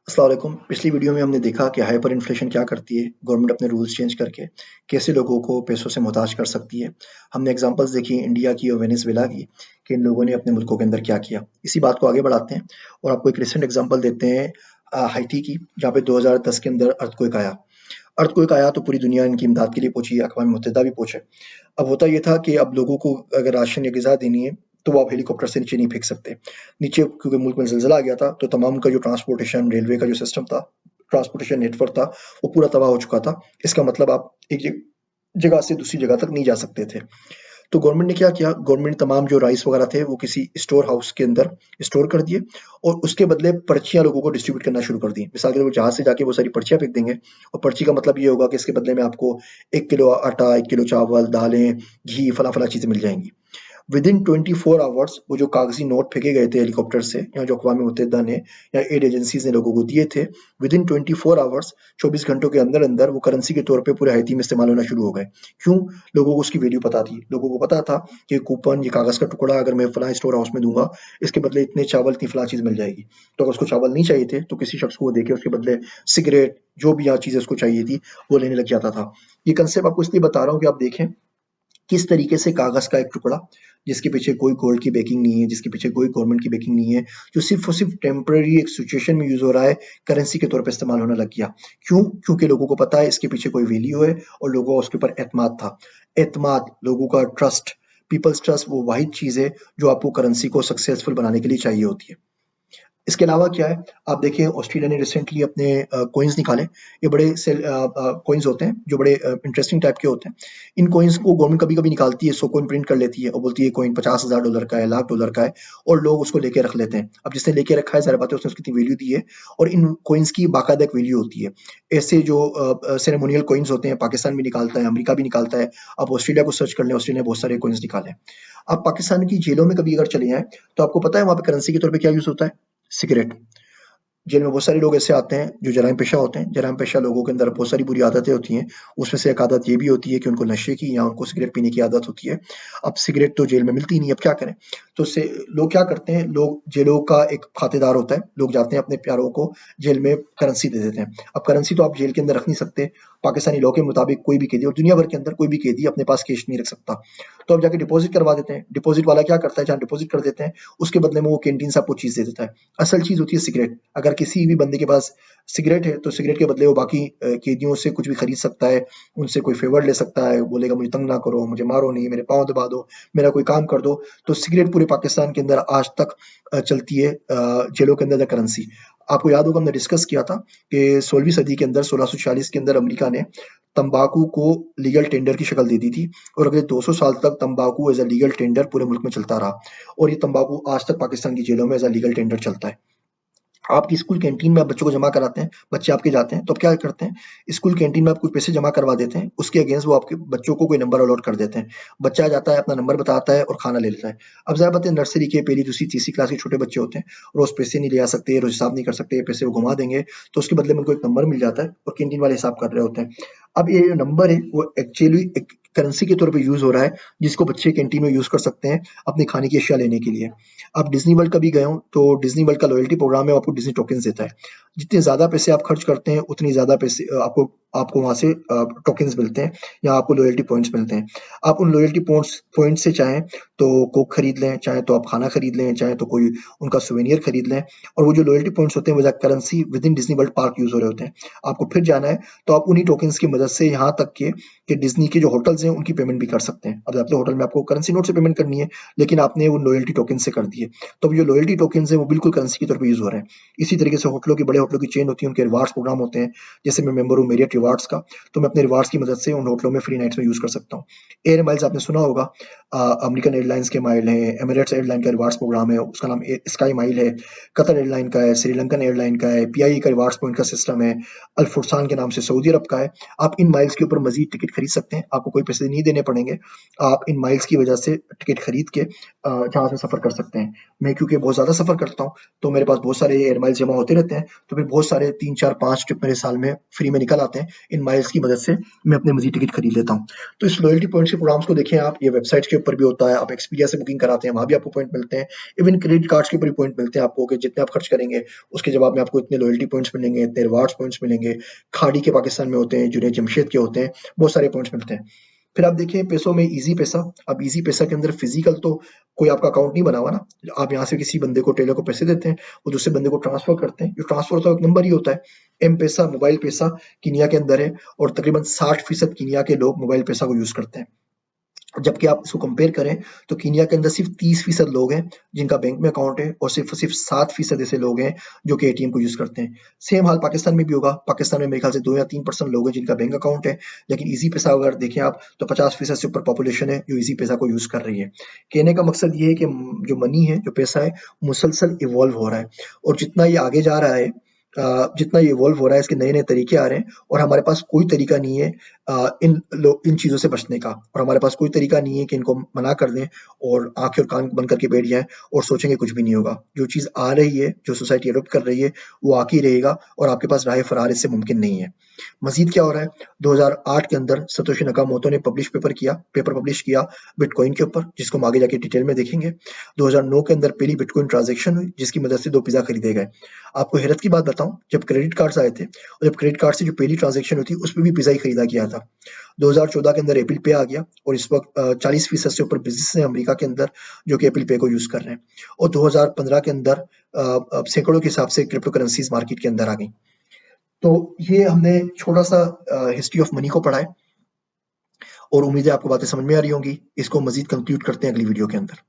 अस्सलाम वालेकुम। पिछली वीडियो में हमने देखा कि हाइपर इन्फ्लेशन क्या करती है, गवर्नमेंट अपने रूल्स चेंज करके कैसे लोगों को पैसों से मोहताज कर सकती है। हमने एग्जांपल्स देखी इंडिया की और वेनेजुएला की कि इन लोगों ने अपने मुल्कों के अंदर क्या किया। इसी बात को आगे बढ़ाते हैं और आपको एक रिसेंट एग्जांपल देते हैं हाइती की, जहाँ पे 2010 के अंदर अर्थक्वेक आया। अर्थक्वेक आया तो पूरी दुनिया इनकी इमदाद के लिए पहुंची, अक़वाम मुत्तहिदा भी पहुंचे। अब होता ये था कि अब लोगों को अगर राशन या ग़िज़ा देनी है, तो वो आप हेलीकॉप्टर से नीचे नहीं फेंक सकते। नीचे क्योंकि मुल्क में ज़िलज़ला आ गया था, तो तमाम का जो ट्रांसपोर्टेशन, रेलवे का जो सिस्टम था, ट्रांसपोर्टेशन नेटवर्क था, वो पूरा तबाह हो चुका था। इसका मतलब आप एक जगह से दूसरी जगह तक नहीं जा सकते थे। तो गवर्नमेंट ने क्या किया, गवर्नमेंट ने तमाम जो राइस वगैरह थे, वो किसी स्टोर हाउस के अंदर स्टोर कर दिए और उसके बदले पर्चियाँ लोगों को डिस्ट्रीब्यूट करना शुरू कर दी। मिसाल के तौर पर जहाज से जाके वो सारी पर्चियाँ फेंक देंगे और पर्ची का मतलब ये होगा कि इसके बदले में आपको 1 किलो आटा, 1 किलो चावल, दालें, घी, फला-फला चीज़ें मिल जाएँगी। विदिन 24 आवर्स वो जो कागज़ी नोट फेंके गए थे हेलीकॉप्टर से, या जो अक़वाम मुत्तहिदा ने या एड एजेंसीज़ ने लोगों को दिए थे, विदिन 24 आवर्स 24 घंटों के अंदर-अंदर वो करेंसी के तौर पे पूरे हाइती में इस्तेमाल होना शुरू हो गए। क्यों? लोगों को उसकी वैल्यू पता थी। लोगों को पता था कि कूपन, ये कागज़ का टुकड़ा अगर मैं फलाँ स्टोर हाउस में दूँगा, इसके बदले इतने चावल, इतनी फलाँ चीज़ मिल जाएगी। तो अगर उसको चावल नहीं चाहिए थे, तो किसी शख्स को वो देके उसके बदले सिगरेट, जो भी यहाँ चीज़ें उसको चाहिए थी, वो लेने लग जाता था। ये कंसेप्ट आपको इसलिए बता रहा हूँ कि आप देखें किस तरीके से कागज़ का एक टुकड़ा, जिसके पीछे कोई गोल्ड की बैकिंग नहीं है, जिसके पीछे कोई गवर्नमेंट की बैकिंग नहीं है, जो सिर्फ़ और सिर्फ़ टेम्परेरी एक सिचुएशन में यूज़ हो रहा है, करेंसी के तौर पे इस्तेमाल होने लग गया। क्यों? क्योंकि लोगों को पता है इसके पीछे कोई वैल्यू है और लोगों का उसके ऊपर एतमाद था। एतमाद, लोगों का ट्रस्ट, पीपल्स ट्रस्ट वो वाहिद चीज़ है जो आपको करेंसी को सक्सेसफुल बनाने के लिए चाहिए होती है। इसके अलावा क्या है, आप देखिए ऑस्ट्रेलिया ने रिसेंटली अपने कॉइन्स निकाले। ये बड़े कॉइन्स होते हैं जो बड़े इंटरेस्टिंग टाइप के होते हैं। इन कॉइन्स को गवर्नमेंट कभी-कभी निकालती है, 100 कॉइन प्रिंट कर लेती है और बोलती है कॉइन $50,000 का है, लाख डॉलर का है, और लोग उसको लेके रख लेते हैं। अब जिसने लेके रखा है, ज़ाहिर बात है उसने उसकी इतनी वैल्यू दी है और इन कॉइन्स की बाकायदा एक वैल्यू होती है। ऐसे जो सेरेमोनियल कॉइन्स होते हैं, पाकिस्तान भी निकालता है, अमेरिका भी निकालता है। आप ऑस्ट्रेलिया को सर्च कर लें, ऑस्ट्रेलिया ने बहुत सारे कॉइन्स निकाले हैं। आप पाकिस्तान की जेलों में कभी अगर चले जाएँ, तो आपको पता है वहाँ पे करेंसी के तौर पे क्या यूज़ होता है? सिगरेट। जेल में बहुत सारे लोग ऐसे आते हैं जो जराइम पेशा होते हैं। जराइम पेशा लोगों के अंदर बहुत सारी बुरी आदतें होती हैं। उसमें से एक आदत ये भी होती है कि उनको नशे की या उनको सिगरेट पीने की आदत होती है। अब सिगरेट तो जेल में मिलती नहीं है, अब क्या करें? तो से लोग क्या करते हैं, लोग जेलों का एक खातेदार होता है, लोग जाते हैं अपने प्यारों को जेल में करेंसी दे देते हैं। अब करेंसी तो आप जेल के अंदर रख नहीं सकते। पाकिस्तानी लॉ के मुताबिक कोई भी कैदी और दुनिया भर के अंदर कोई भी कैदी अपने पास कैश नहीं रख सकता। तो अब जाके डिपॉज़िट करवा देते हैं। डिपॉज़िट वाला क्या करता है, जहाँ डिपॉज़िट कर देते हैं, उसके बदले में वो कैंटीन से आपको चीज़ दे देता है। असल चीज़ होती है सिगरेट। अगर किसी भी बंदे के पास सिगरेट है, तो सिगरेट के बदले वो बाकी कैदियों से कुछ भी खरीद सकता है, उनसे कोई फ़ेवर ले सकता है, बोलेगा मुझे तंग ना करो, मुझे मारो नहीं, मेरे पाँव दबा दो, मेरा कोई काम कर दो। तो सिगरेट पूरे पाकिस्तान के अंदर आज तक चलती है जेलों के अंदर करेंसी। आपको याद होगा हमने डिस्कस किया था कि 16वीं सदी के अंदर 1646 के अंदर अमेरिका ने तंबाकू को लीगल टेंडर की शक्ल दे दी थी और अगले 200 साल तक तंबाकू एज़ अ लीगल टेंडर पूरे मुल्क में चलता रहा और ये तंबाकू आज तक पाकिस्तान की जेलों में एज़ अ लीगल टेंडर चलता है। आपकी स्कूल कैंटीन में आप बच्चों को जमा कराते हैं, बच्चे आपके जाते हैं, तो आप क्या करते हैं, स्कूल कैंटीन में आप कुछ पैसे जमा करवा देते हैं, उसके अगेंस्ट वो आपके बच्चों को कोई नंबर अलॉट कर देते हैं। बच्चा जाता है, अपना नंबर बताता है और खाना ले लेता है। अब ज़ाहिर बात है नर्सरी के पहली, दूसरी, तीसरी क्लास के छोटे बच्चे होते हैं, रोज़ पैसे नहीं ले आ सकते, रोज़ हिसाब नहीं कर सकते, पैसे वो घुमा देंगे, तो उसके बदले में उनको एक नंबर मिल जाता है और कैंटीन वाले हिसाब कर रहे होते हैं। अब ये जो नंबर है, वो एक्चुअली एक करेंसी के तौर पे यूज़ हो रहा है, जिसको बच्चे कैंटीन में यूज़ कर सकते हैं, अपने खाने की अशिया लेने के लिए। आप डिज़्नी वर्ल्ड कभी गए हों, तो डिज़्नी वर्ल्ड का लॉयल्टी प्रोग्राम है, वो आपको डिज़्नी टोकन्स देता है। जितने ज़्यादा पैसे आप खर्च करते हैं, उतनी ज़्यादा पैसे आपको आपको वहाँ से टोकन्स मिलते हैं या आपको लॉयल्टी पॉइंट्स मिलते हैं। आप उन लॉयल्टी पॉइंट्स से चाहें तो कोक खरीद लें, चाहें तो आप खाना खरीद लें, चाहें तो कोई उनका सोवेनियर खरीद लें और वो जो लॉयल्टी पॉइंट्स होते हैं, वो as a currency within Disney world park use हो रहे होते हैं। आपको फिर जाना है, तो आप उन्हीं टोकन्स की मदद से यहाँ तक कि डिज़्नी के जो होटल्स हैं, उनकी पेमेंट भी कर सकते हैं। अब आपके होटल में आपको करेंसी नोट से पेमेंट करनी है, लेकिन आपने वो लॉयल्टी टोकन से कर दी है। तो अब जो लॉयल्टी टोकन्स हैं, वो बिल्कुल करेंसी के तौर पे यूज़ हो रहे हैं। इसी तरीके से होटलों की बड़े होटलों की चेन होती है, उनके रिवार्ड्स प्रोग्राम होते हैं। जैसे मैं मेंबर हूँ मेरियट रिवार्ड्स का, तो मैं अपने रिवार्ड्स की मदद से उन होटलों में फ्री नाइट्स में यूज़ कर सकता हूँ। एयर माइल्स आपने सुना होगा, अमेरिकन एयरलाइंस के माइल हैं, एमिरेट्स एयरलाइन का रिवार्ड्स प्रोग्राम है, उसका नाम स्काई माइल है, कतर एयरलाइन का है, श्रीलंकन एयरलाइन का है, पीआईए का रिवार्ड्स पॉइंट का सिस्टम है, अल फुरसान के नाम से सऊदी अरब का है। आप इन माइल्स के ऊपर मज़ीद टिकट खरीद सकते हैं, आपको कोई पैसे नहीं देने पड़ेंगे, आप इन माइल्स की वजह से टिकट खरीद के जहाज में सफ़र कर सकते हैं। मैं क्योंकि बहुत ज़्यादा सफ़र करता हूँ, तो मेरे पास बहुत सारे एयर माइल्स जमा होते रहते हैं, तो फिर बहुत सारे 3, 4, 5 ट्रिप मेरे साल में फ्री में निकल आते हैं। इन माइल्स की मदद से मैं अपने मज़ीद टिकट खरीद लेता हूँ। तो इस लॉयल्टी पॉइंट्स के प्रोग्राम्स को देखें आप, ये वेबसाइट्स के ऊपर भी होता है, आप एक्सपीडिया से बुकिंग कराते हैं, वहाँ भी आपको पॉइंट मिलते हैं। इवन क्रेडिट कार्ड्स के ऊपर भी पॉइंट मिलते हैं आपको कि जितने आप खर्च करेंगे, उसके जवाब में आपको इतने लॉयल्टी पॉइंट्स मिलेंगे, इतने रिवार्ड्स पॉइंट्स मिलेंगे। खाड़ी के पाकिस्तान में होते हैं, जुनैद जमशेद के होते हैं, बहुत सारे पॉइंट्स मिलते हैं। फिर आप देखिए पैसों में ईज़ी पैसा, अब ईज़ी पैसा के अंदर फिज़िकल तो कोई आपका अकाउंट नहीं बना हुआ ना, आप यहाँ से किसी बंदे को टेलर को पैसे देते हैं, वो दूसरे बंदे को ट्रांसफ़र करते हैं, जो ट्रांसफ़र होता है एक नंबर ही होता है, एम-पैसा, मोबाइल पैसा कीनिया के अंदर है और तकरीबन 60% कीनिया के लोग मोबाइल पैसा को यूज़ करते हैं। जबकि आप इसको कंपेयर करें तो कीनिया के अंदर सिर्फ 30% लोग हैं जिनका बैंक में अकाउंट है और सिर्फ 7% ऐसे लोग हैं जो कि एटीएम को यूज करते हैं। सेम हाल पाकिस्तान में भी होगा। पाकिस्तान में मेरे ख्याल से 2 या 3% लोग हैं जिनका बैंक अकाउंट है, लेकिन इजी पैसा अगर देखें आप तो 50% से ऊपर पॉपुलेशन है जो इजी पैसा को यूज कर रही है। कहने का मकसद ये है कि जो मनी है, जो पैसा है, मुसलसल इवॉल्व हो रहा है और जितना ये आगे जा रहा है, जितना ये इवॉल्व हो रहा है, इसके नए नए तरीके आ रहे हैं और हमारे पास कोई तरीका नहीं है इन चीज़ों से बचने का, और हमारे पास कोई तरीका नहीं है कि इनको मना कर दें और आँखें और कान बंद करके बैठ जाएँ और सोचेंगे कुछ भी नहीं होगा। जो चीज़ आ रही है, जो सोसाइटी एडॉप्ट कर रही है, वो आके ही रहेगा और आपके पास राह फ़रार इससे मुमकिन नहीं है। मज़ीद क्या हो रहा है, 2008 के अंदर सतोशी नकामोटो ने पेपर पब्लिश किया बिटकॉइन के ऊपर, जिसको हम आगे जाके डिटेल में देखेंगे। 2009 के अंदर पहली बिटकॉइन ट्रांज़ैक्शन हुई, जिसकी मदद से 2 पिज़्ज़ा खरीदे गए। आपको हैरत की बात बताऊँ, जब क्रेडिट कार्ड्स आए थे और जब क्रेडिट कार्ड से जो पहली ट्रांज़ैक्शन हुई थी, उसपे भी पिज़्ज़ा ही खरीदा गया था। 2014 के अंदर एप्पल पे आ गया और इस वक़्त 40% से ऊपर बिज़नेस हैं अमेरिका के अंदर जो कि एप्पल पे को यूज़ कर रहे हैं और 2015 के अंदर सैकड़ों के हिसाब से क्रिप्टो करेंसीज़ मार्केट के अंदर आ गई। तो ये हमने छोटा-सा हिस्ट्री ऑफ मनी को पढ़ा है और उम्मीद है आपको बातें समझ में आ रही होंगी। इसको मज़ीद कंक्लूड करते हैं अगली वीडियो के अंदर।